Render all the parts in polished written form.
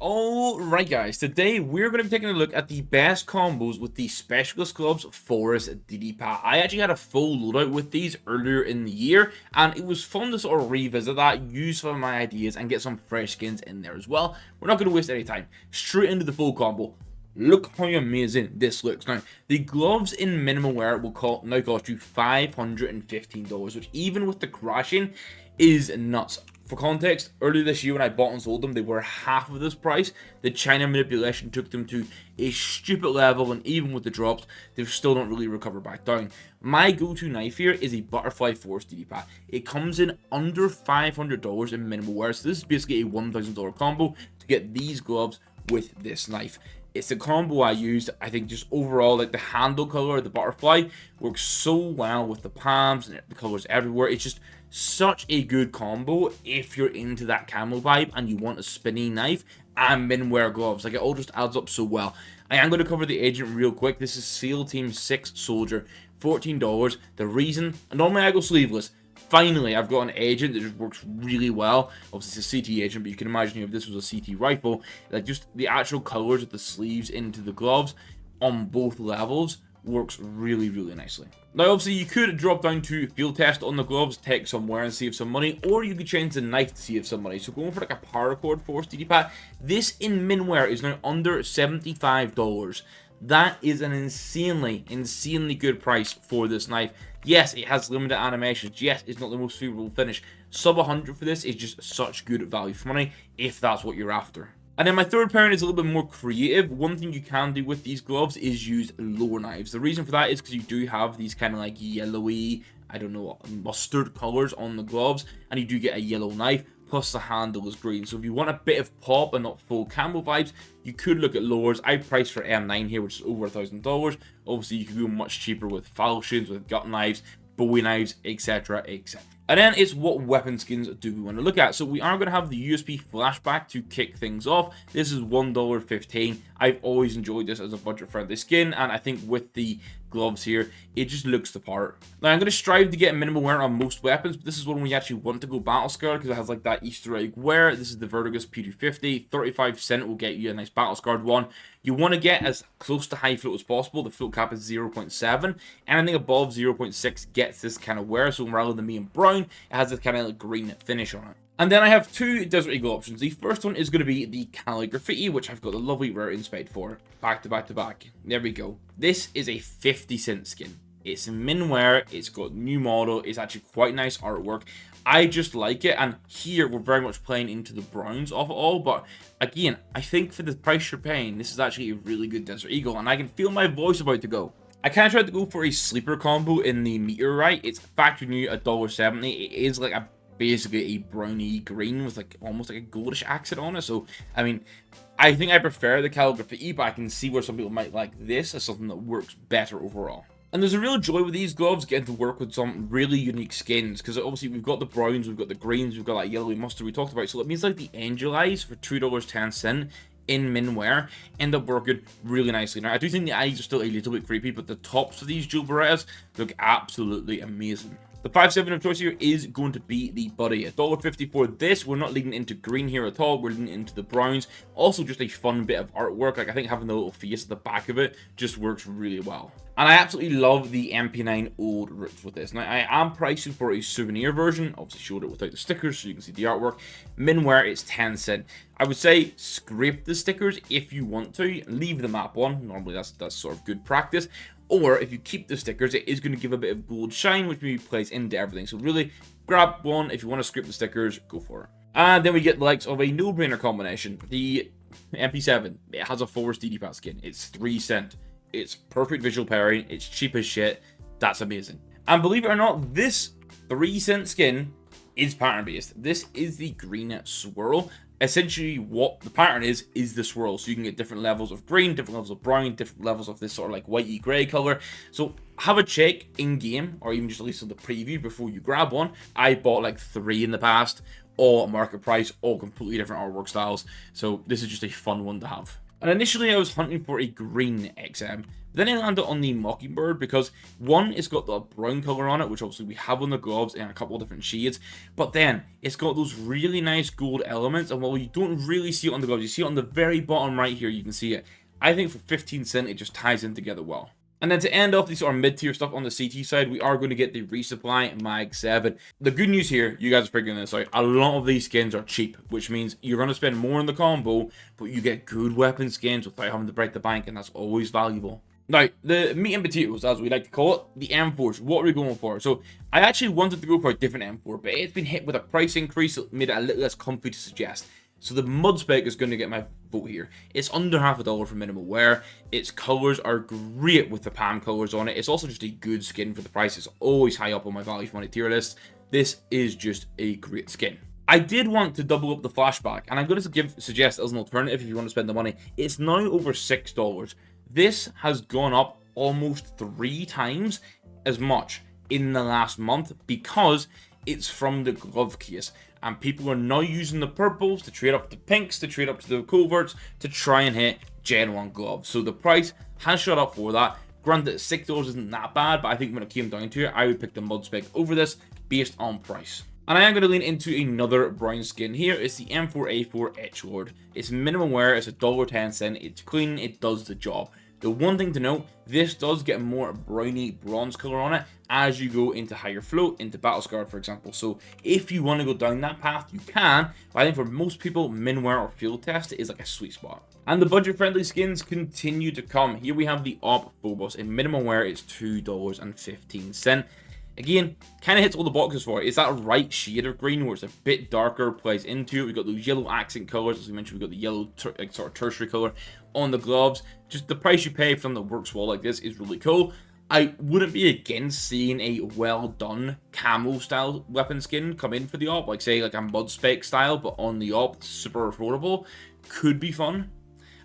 Alright guys, today we're going to be taking a look at the best combos with the Specialist Gloves Forest DDPAT. I actually had a full loadout with these earlier in the year, and it was fun to sort of revisit that, use some of my ideas, and get some fresh skins in there as well. We're not going to waste any time. Straight into the full combo. Look how amazing this looks. Now, the gloves in minimal wear will now cost you $515, which even with the crashing is nuts. For context, earlier this year when I bought and sold them, they were half of this price. The China manipulation took them to a stupid level, and even with the drops, they still don't really recover back down. My go-to knife here is a Butterfly Force DDPAT. It comes in under $500 in minimal wear, so this is basically a $1,000 combo to get these gloves with this knife. It's a combo I used. I think just overall, like the handle color of the Butterfly works so well with the palms and the colors everywhere. It's just such a good combo if you're into that camo vibe and you want a spinny knife and min-wear gloves. Like, it all just adds up so well. I am going to cover the agent real quick. This is SEAL Team 6 Soldier, $14. The reason, normally I go sleeveless. Finally, I've got an agent that just works really well. Obviously, it's a CT agent, but you can imagine if this was a CT rifle, like just the actual colors of the sleeves into the gloves on both levels works really, really nicely. Now, obviously, you could drop down to field test on the gloves, take some wear and save some money, or you could change the knife to save some money. So going for like a paracord Force DDPAT, this in min wear is now under $75. That is an insanely good price for this knife. Yes, it has limited animations. Yes, it's not the most favorable finish. Sub 100 for this is just such good value for money if that's what you're after. And then my third pairing is a little bit more creative. One thing you can do with these gloves is use lower knives. The reason for that is because you do have these kind of like yellowy, I don't know, mustard colors on the gloves, and you do get a yellow knife, plus the handle is green. So if you want a bit of pop and not full camo vibes, you could look at lowers. I priced for M9 here, which is over $1,000. Obviously, you could go much cheaper with falchions, with gut knives, Bowie knives, etc, etc. And then it's what weapon skins do we want to look at. So we are going to have the USP flashback to kick things off. This is $1.15. I've always enjoyed this as a budget-friendly skin, and I think with the gloves here, it just looks the part. Now, I'm going to strive to get minimal wear on most weapons, but this is one we actually want to go battle scarred because it has like that Easter egg wear. This is the Vertigus P250. 35% will get you a nice battle scarred one. You want to get as close to high float as possible. The float cap is 0.7. Anything above 0.6 gets this kind of wear. So rather than being brown, it has this kind of like green finish on it. And then I have two Desert Eagle options. The first one is going to be the Calligraffiti, which I've got the lovely rare inspect for. Back to back to back. There we go. This is a 50-cent skin. It's in min wear. It's got new model. It's actually quite nice artwork. I just like it, and here we're very much playing into the browns of it all, but again, I think for the price you're paying, this is actually a really good Desert Eagle, and I can feel my voice about to go. I kind of tried to go for a sleeper combo in the Meteorite. It's factory new $1.70. It is like basically a browny green with like almost like a goldish accent on it, so I mean, I think I prefer the Calligraphy, but I can see where some people might like this as something that works better overall. And there's a real joy with these gloves getting to work with some really unique skins, because obviously we've got the browns, we've got the greens, we've got that yellowy mustard we talked about. So it means like the Angel Eyes for $2.10 in min wear end up working really nicely. Now, I do think the eyes are still a little bit creepy, but the tops of these jewel Berettas look absolutely amazing. The 5.7 of choice here is going to be the Buddy. $1.50 for this. We're not leaning into green here at all. We're leaning into the browns. Also, just a fun bit of artwork. Like, I think having the little face at the back of it just works really well. And I absolutely love the MP9 old rips with this. Now, I am pricing for a souvenir version. Obviously, showed it without the stickers so you can see the artwork. Min wear, it's 10 cents. I would say scrape the stickers if you want to. Leave the map one. Normally, that's sort of good practice. Or if you keep the stickers, it is going to give a bit of gold shine, which maybe plays into everything. So really, grab one. If you want to scrape the stickers, go for it. And then we get the likes of a no-brainer combination. The MP7, it has a Forest DDPAT skin. It's 3 cents. It's perfect visual pairing. It's cheap as shit. That's amazing. And believe it or not, this 3 cent skin is pattern based. This is the green swirl. Essentially, what the pattern is the swirl. So you can get different levels of green, different levels of brown, different levels of this sort of like whitey grey color. So have a check in game, or even just at least on the preview before you grab one. I bought like 3 in the past, all at market price, all completely different artwork styles. So this is just a fun one to have. And initially I was hunting for a green XM, then I landed on the Mockingbird because, one, it's got the brown color on it, which obviously we have on the gloves in a couple of different shades, but then it's got those really nice gold elements, and while you don't really see it on the gloves, you see it on the very bottom right here, you can see it. I think for 15 cents, it just ties in together well. And then to end off these sort of mid-tier stuff on the CT side, we are going to get the Resupply Mag 7. The good news here, you guys are figuring this out, a lot of these skins are cheap, which means you're going to spend more in the combo, but you get good weapon skins without having to break the bank, and that's always valuable. Now, the meat and potatoes, as we like to call it, the M4s, what are we going for? So, I actually wanted to go for a different M4, but it's been hit with a price increase that made it a little less comfy to suggest. So the mud spec is going to get my vote here. It's under $50 for minimal wear. Its colors are great with the Pam colors on it. It's also just a good skin for the price. It's always high up on my value for money tier list. This is just a great skin. I did want to double up the flashback, and I'm going to suggest as an alternative if you want to spend the money. It's now over $6. This has gone up almost 3 times as much in the last month because it's from the glove case, and people are now using the purples to trade up to pinks, to trade up to the coverts, to try and hit Gen 1 gloves. So the price has shot up for that. Granted, $6 isn't that bad, but I think when it came down to it, I would pick the mud spec over this based on price. And I am going to lean into another brown skin here. It's the M4A4 Edgelord. It's minimum wear, it's $1.10, it's clean, it does the job. The one thing to note, this does get more browny bronze color on it as you go into higher float, into Battlescarred, for example. So if you want to go down that path, you can, but I think for most people, min wear or field test is like a sweet spot. And the budget-friendly skins continue to come. Here we have the Op Phobos. In minimum wear, it's $2.15. Again, kind of hits all the boxes for it. It's that right shade of green where it's a bit darker, plays into it. We've got those yellow accent colors. As we mentioned, we've got the yellow sort of tertiary color on the gloves. Just the price you pay for something that works well like this is really cool. I wouldn't be against seeing a well-done camo-style weapon skin come in for the op. Like, say, like a mud spec style, but on the op, super affordable. Could be fun.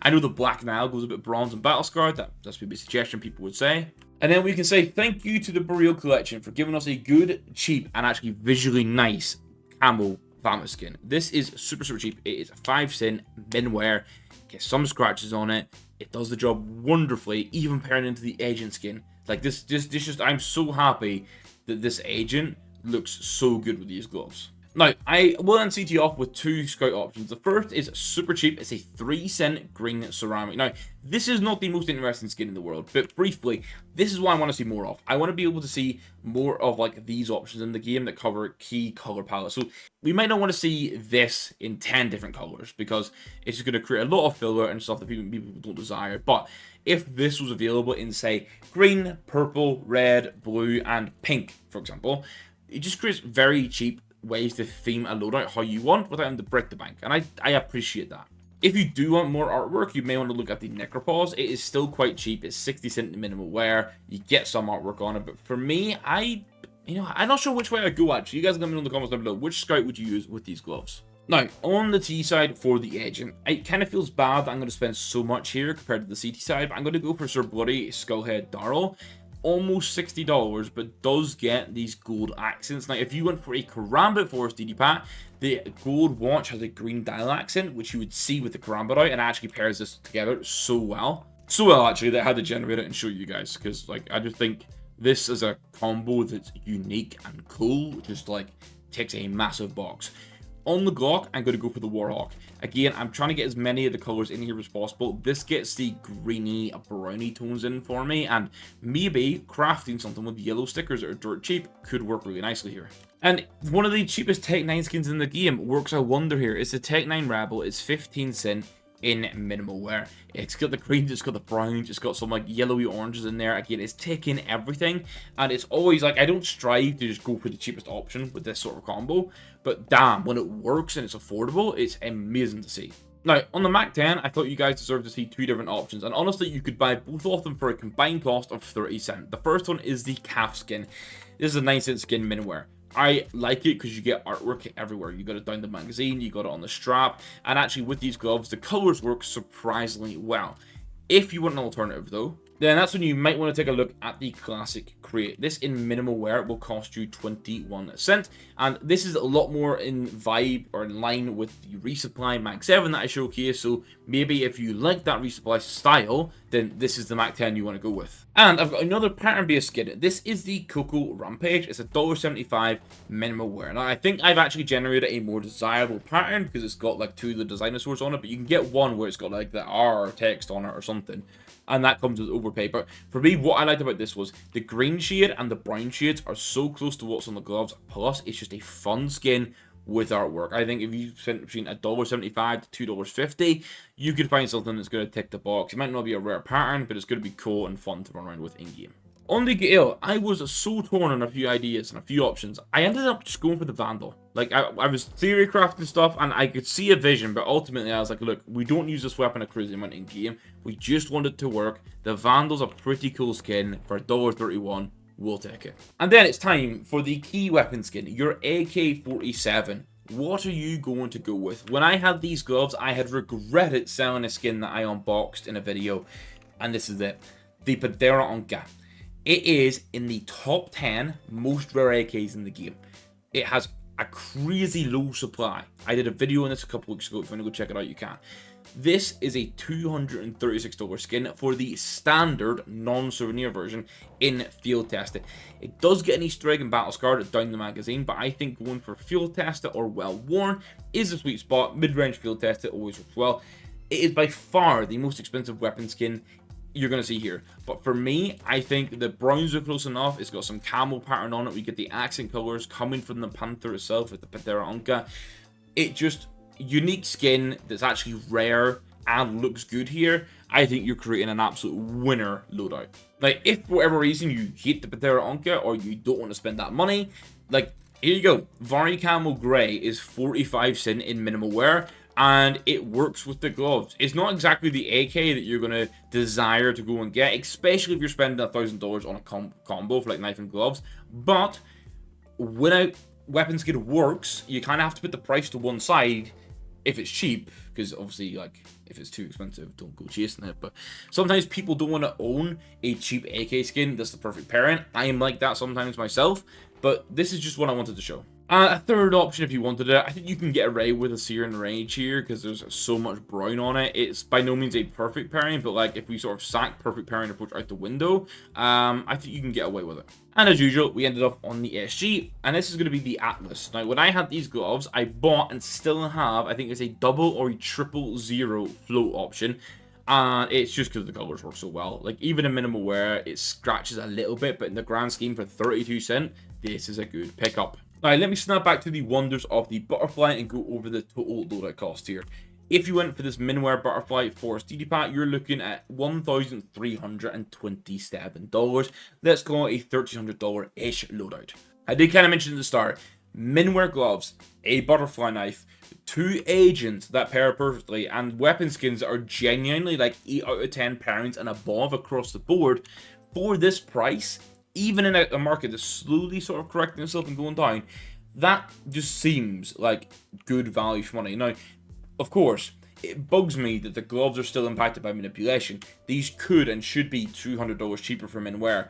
I know the Black Nile goes a bit bronze and battle scarred. That's maybe a suggestion people would say. And then we can say thank you to the Boreal Collection for giving us a good, cheap, and actually visually nice camo Vamos skin. This is super, super cheap. It is 5 cent, min wear, gets some scratches on it. It does the job wonderfully, even pairing into the agent skin. Like this just, I'm so happy that this agent looks so good with these gloves. Now, I will then CT off with 2 scout options. The first is super cheap. It's a 3 cent green ceramic. Now, this is not the most interesting skin in the world, but briefly, this is what I want to see more of. I want to be able to see more of like these options in the game that cover key color palettes. So we might not want to see this in 10 different colors because it's just going to create a lot of filler and stuff that people don't desire. But if this was available in, say, green, purple, red, blue, and pink, for example, it just creates very cheap ways to theme a loadout how you want without having to break the bank, and I appreciate that. If you do want more artwork, you may want to look at the Necropause. It is still quite cheap. It's 60 cent minimal wear. You get some artwork on it, but for me, I'm not sure which way I go actually. You guys let me know in the comments down below. Which scout would you use with these gloves? Now, on the T side for the agent, it kind of feels bad that I'm going to spend so much here compared to the CT side, but I'm going to go for Sir Bloody Skullhead Darrell. Almost $60, but does get these gold accents. Now, if you went for a Karambit Forest DDPAT, the gold watch has a green dial accent, which you would see with the Karambit out, and actually pairs this together so well. So well, actually, that I had to generate it and show you guys, because, like, I just think this is a combo that's unique and cool, just, like, ticks a massive box. On the Glock, I'm going to go for the Warhawk. Again, I'm trying to get as many of the colors in here as possible. This gets the greeny, browny tones in for me, and maybe crafting something with yellow stickers that are dirt cheap could work really nicely here. And one of the cheapest Tech 9 skins in the game works a wonder here. It's the Tech 9 Rebel. It's 15 cent in minimal wear. It's got the greens, it's got the browns, it's got some like yellowy oranges in there. Again, it's taking everything, and it's always like, I don't strive to just go for the cheapest option with this sort of combo, but damn, when it works and it's affordable, it's amazing to see. Now, on the Mac 10, I thought you guys deserved to see 2 different options, and honestly, you could buy both of them for a combined cost of 30 cents. The first one is the calf skin. This is a 9 cent skin min wear. I like it because you get artwork everywhere. You got it down the magazine, you got it on the strap, and actually with these gloves, the colors work surprisingly well. If you want an alternative though, then that's when you might want to take a look at the Classic Crate. This in minimal wear will cost you 21 cents, and this is a lot more in vibe or in line with the Resupply Mag 7 that I showcased, so maybe if you like that Resupply style, then this is the Mag 10 you want to go with. And I've got another pattern-based skin. This is the Coco Rampage. It's a $1.75 minimal wear. Now, I think I've actually generated a more desirable pattern because it's got like 2 of the dinosaurs on it, but you can get one where it's got like the R text on it or something, and that comes with overpay. But for me, what I liked about this was the green shade and the brown shades are so close to what's on the gloves, plus it's just a fun skin with artwork. I think if you spent between $1.75 to $2.50, you could find something that's going to tick the box. It might not be a rare pattern, but it's going to be cool and fun to run around with in-game. On the Gale, I was so torn on a few ideas and a few options. I ended up just going for the Vandal. Like, I was theory crafting stuff, and I could see a vision, but ultimately I was like, look, we don't use this weapon a crazy amount in-game. We just want it to work. The Vandal's a pretty cool skin for $1.31. We'll take it. And then it's time for the key weapon skin, your AK-47. What are you going to go with? When I had these gloves, I had regretted selling a skin that I unboxed in a video, and this is it. The Padera Onka. It is in the top 10 most rare AKs in the game. It has a crazy low supply. I did a video on this a couple weeks ago. If you want to go check it out, you can. This is a $236 skin for the standard non-souvenir version in field tested. It does get an Easter egg and battle scarred down the magazine, but I think going for field tested or well worn is a sweet spot. Mid-range field tested always works well. It is by far the most expensive weapon skin you're going to see here, but for me, I think the browns are close enough. It's got some camel pattern on it. We get the accent colors coming from the Panther itself with the Padera Onka. It just unique skin that's actually rare and looks good here. I think you're creating an absolute winner loadout. Like, if for whatever reason you hate the Padera Onka or you don't want to spend that money, like, here you go. Vari Camel Grey is 45 cents in minimal wear, and it works with the gloves. It's not exactly the AK that you're going to desire to go and get, especially if you're spending $1,000 on a combo for like knife and gloves. But when a weapon skin works, you kind of have to put the price to one side if it's cheap, because obviously, like, if it's too expensive, don't go chasing it. But sometimes people don't want to own a cheap AK skin that's the perfect pairing. I am like that sometimes myself, but this is just what I wanted to show. A third option, if you wanted it, I think you can get away with a Searing Rage here because there's so much brown on it. It's by no means a perfect pairing, but like if we sort of sack perfect pairing approach out the window, I think you can get away with it. And as usual, we ended up on the SG, and this is going to be the Atlas. Now, when I had these gloves, I bought and still have, I think it's a double or a 000 float option. And it's just because the colors work so well. Like, even in minimal wear, it scratches a little bit, but in the grand scheme for 32 cents, this is a good pickup. Now, let me snap back to the wonders of the butterfly and go over the total loadout cost here. If you went for this Minware Butterfly Forest DDPAT, you're looking at $1,327. Let's call it a $1,300-ish loadout. I did kind of mention at the start, Minware gloves, a butterfly knife, 2 agents that pair perfectly, and weapon skins that are genuinely like 8 out of 10 pairings and above across the board. For this price, even in a market that's slowly sort of correcting itself and going down, that just seems like good value for money. Now, of course, it bugs me that the gloves are still impacted by manipulation. These could and should be $200 cheaper for Minware.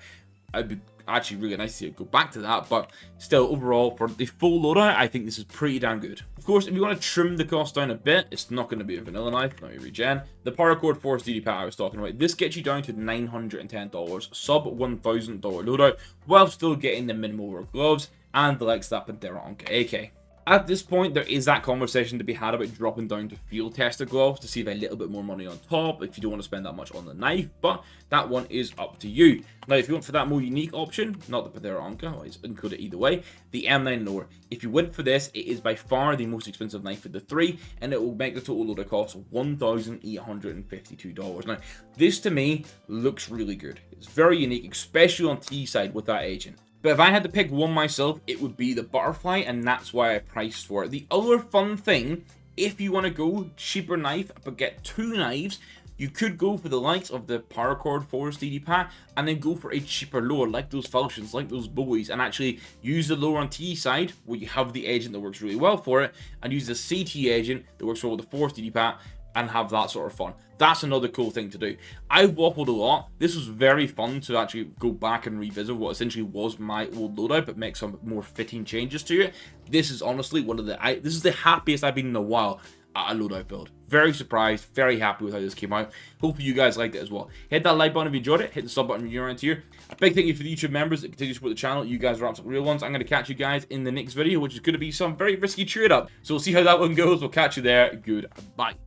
I'd be actually really nice to see it go back to that, but still, overall, for the full loadout, I think this is pretty damn good. Of course, if you want to trim the cost down a bit, it's not going to be a vanilla knife. Let me regen. The Paracord Force DDPAT I was talking about, this gets you down to $910, sub $1,000 loadout, while still getting the minimal wear gloves and the likes of that Padera Onka AK. At this point, there is that conversation to be had about dropping down to field tested gloves to save a little bit more money on top if you don't want to spend that much on the knife, but that one is up to you. Now, if you went for that more unique option, not the Padera Onka, well, it's included either way, the M9 lower. If you went for this, it is by far the most expensive knife of the 3, and it will make the total loadout cost $1,852. Now, this to me looks really good. It's very unique, especially on T side with that agent. But if I had to pick one myself, it would be the Butterfly, and that's why I priced for it. The other fun thing, if you want to go cheaper knife, but get 2 knives, you could go for the likes of the Paracord Forest DDPAT, and then go for a cheaper lower, like those falchions, like those bowies, and actually use the lower on T side, where you have the agent that works really well for it, and use the CT agent that works well with the Forest DDPAT, and have that sort of fun. That's another cool thing to do. I've waffled a lot. This was very fun to actually go back and revisit what essentially was my old loadout, but make some more fitting changes to it. This is honestly this is the happiest I've been in a while at a loadout build. Very surprised, very happy with how this came out. Hopefully you guys liked it as well. Hit that like button if you enjoyed it. Hit the sub button if you're around here. A big thank you for the YouTube members that continue to support the channel. You guys are absolute real ones. I'm going to catch you guys in the next video, which is going to be some very risky trade up. So we'll see how that one goes. We'll catch you there. Goodbye.